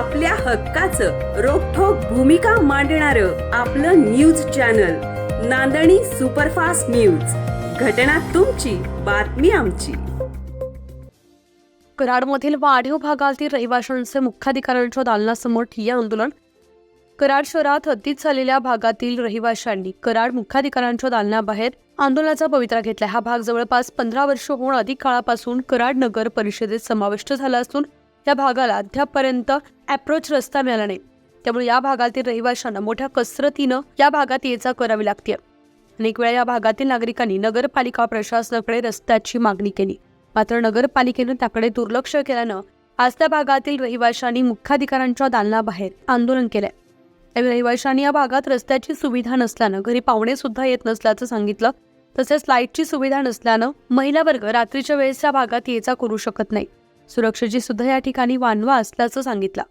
आपल्या हक्काचं रोखठोक भूमिका मांडणारं आपलं न्यूज चॅनल नांदणी सुपरफास्ट न्यूज। घटना तुमची, बातमी आमची। कराडमधील वाढीव भागातील रहिवाशांचे मुख्याधिकाऱ्यांच्या दालनासमोर ठिय्या आंदोलन। कराड शहरात हद्दीत झालेल्या भागातील रहिवाशांनी कराड मुख्याधिकाऱ्यांच्या दालनाबाहेर आंदोलनाचा पवित्रा घेतला। हा भाग जवळपास 15 वर्षांहून अधिक काळापासून कराड नगर परिषदेत समाविष्ट झाला असून या भागाला अद्यापपर्यंत अप्रोच रस्ता मिळाला नाही। त्यामुळे या भागातील रहिवाशांना मोठ्या कसरतीनं या भागात ये-जा करावी लागते। अनेक वेळा या भागातील नागरिकांनी नगरपालिका प्रशासनाकडे रस्त्याची मागणी केली, मात्र नगरपालिकेनं त्याकडे दुर्लक्ष केल्यानं आज त्या भागातील रहिवाशांनी मुख्याधिकाऱ्यांच्या दालनाबाहेर आंदोलन केलंय। या रहिवाशांनी या भागात रस्त्याची सुविधा नसल्यानं घरी पाहुणे सुद्धा येत नसल्याचं सांगितलं। तसेच लाईटची सुविधा नसल्यानं महिला वर्ग रात्रीच्या वेळेस या भागात ये-जा करू शकत नाही। सुरक्षेची सुद्धा या ठिकाणी वानवा असल्याचं सांगितलं।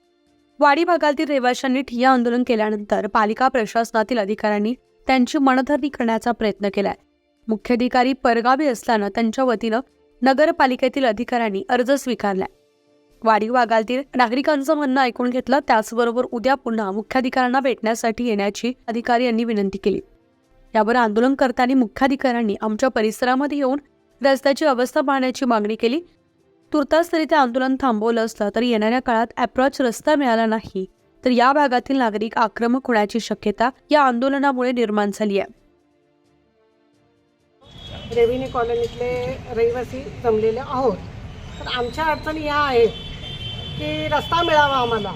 वाडी भागातील रहिवाशांनी ठिय्या आंदोलन केल्यानंतर पालिका प्रशासनातील अधिकाऱ्यांनी त्यांची मनधरणी करण्याचा प्रयत्न केलाय। मुख्याधिकारी परगावी असल्यानं त्यांच्या वतीनं नगरपालिकेतील अधिकाऱ्यांनी अर्ज स्वीकारलाय। वाडी भागातील नागरिकांचं म्हणणं ऐकून घेतलं, त्याचबरोबर उद्या पुन्हा मुख्याधिकाऱ्यांना भेटण्यासाठी येण्याची अधिकारी यांनी विनंती केली। यावर आंदोलनकर्त्यांनी मुख्याधिकाऱ्यांनी आमच्या परिसरामध्ये येऊन रस्त्याची अवस्था पाहण्याची मागणी केली। तुर्तास तरी ते आंदोलन थांबवलं असलं तरी येणाऱ्या काळात अप्रोच रस्ता मिळाला नाही तर या भागातील नागरिक आक्रमक होण्याची शक्यता या आंदोलनामुळे निर्माण झाली आहे। रेव्हेन्यू कॉलनीतले रहिवासी जमलेले आहोत। तर आमच्या अडचणी ह्या आहेत की रस्ता मिळावा आम्हाला।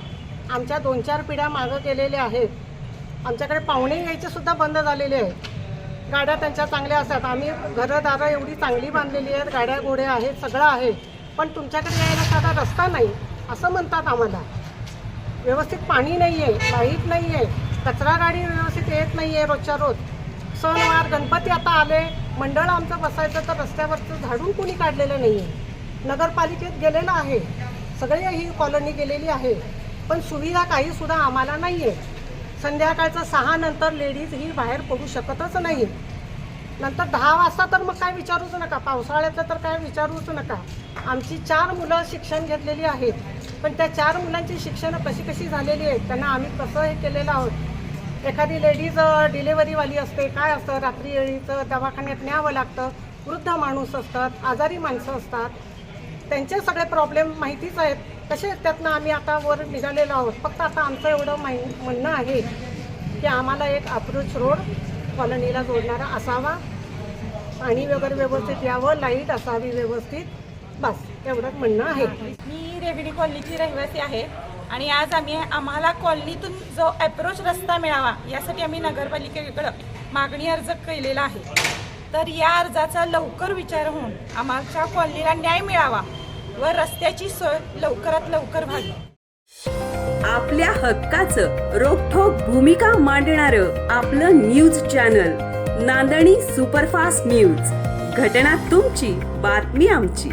आमच्या 2-4 पिढ्या मागं गेलेल्या आहेत। आमच्याकडे पाहुणे यायचे सुद्धा बंद झालेले आहेत। गाड्या त्यांच्या चांगल्या असतात, आम्ही घरदारं एवढी चांगली बांधलेली आहेत, गाड्या घोड्या आहेत, सगळं आहे, पण तुमच्याकडे यायला साधा रस्ता नाही असं म्हणतात आम्हाला। व्यवस्थित पाणी नाही आहे, लाईट नाही आहे, कचरा गाडी व्यवस्थित येत नाही आहे रोजच्या रोज। सणवार गणपती आता आले, मंडळ आमचं बसायचं तर रस्त्यावरचं झाडून कोणी काढलेलं नाही आहे। नगरपालिकेत गेलेलं आहे, सगळे ही कॉलनी गेलेली आहे, पण सुविधा काहीसुद्धा आम्हाला नाही आहे। संध्याकाळचं 6 नंतर लेडीज ही बाहेर पडू शकतच नाही। नंतर 10 वाजता तर मग काय विचारूच नका, पावसाळ्याचं तर काय विचारूच नका। आमची 4 मुलं शिक्षण घेतलेली आहेत, पण त्या 4 मुलांची शिक्षणं कशी झालेली आहेत, त्यांना आम्ही कसं हे केलेलं आहोत। एखादी लेडीज डिलेवरीवाली असते, काय असतं, रात्री वेळीचं दवाखान्यात न्यावं लागतं, वृद्ध माणूस असतात, आजारी माणसं असतात, त्यांचे सगळे प्रॉब्लेम माहितीच आहेत। कसे त्यातनं आम्ही आता वर निघालेलो आहोत। फक्त आता आमचं एवढं म्हणणं आहे की आम्हाला एक अप्रोच रोड कॉलनीला जोडणारा असावा, पाणी वगैरे व्यवस्थित यावं, लाईट असावी व्यवस्थित, बस एवढंच म्हणणं आहे। मी रेव्हेन्यू कॉलनीची रहिवासी आहे आणि आज आम्हाला कॉलनीतून जो अप्रोच रस्ता मिळावा यासाठी आम्ही नगरपालिकेकडं मागणी अर्ज केलेला आहे। तर या अर्जाचा लवकर विचार होऊन आमच्या कॉलनीला न्याय मिळावा व रस्त्याची सोय लवकरात लवकर व्हावी। आपल्या हक्काचं रोखठोक भूमिका मांडणारं आपलं न्यूज चॅनल नांदणी सुपरफास्ट न्यूज। घटना तुमची, बातमी आमची।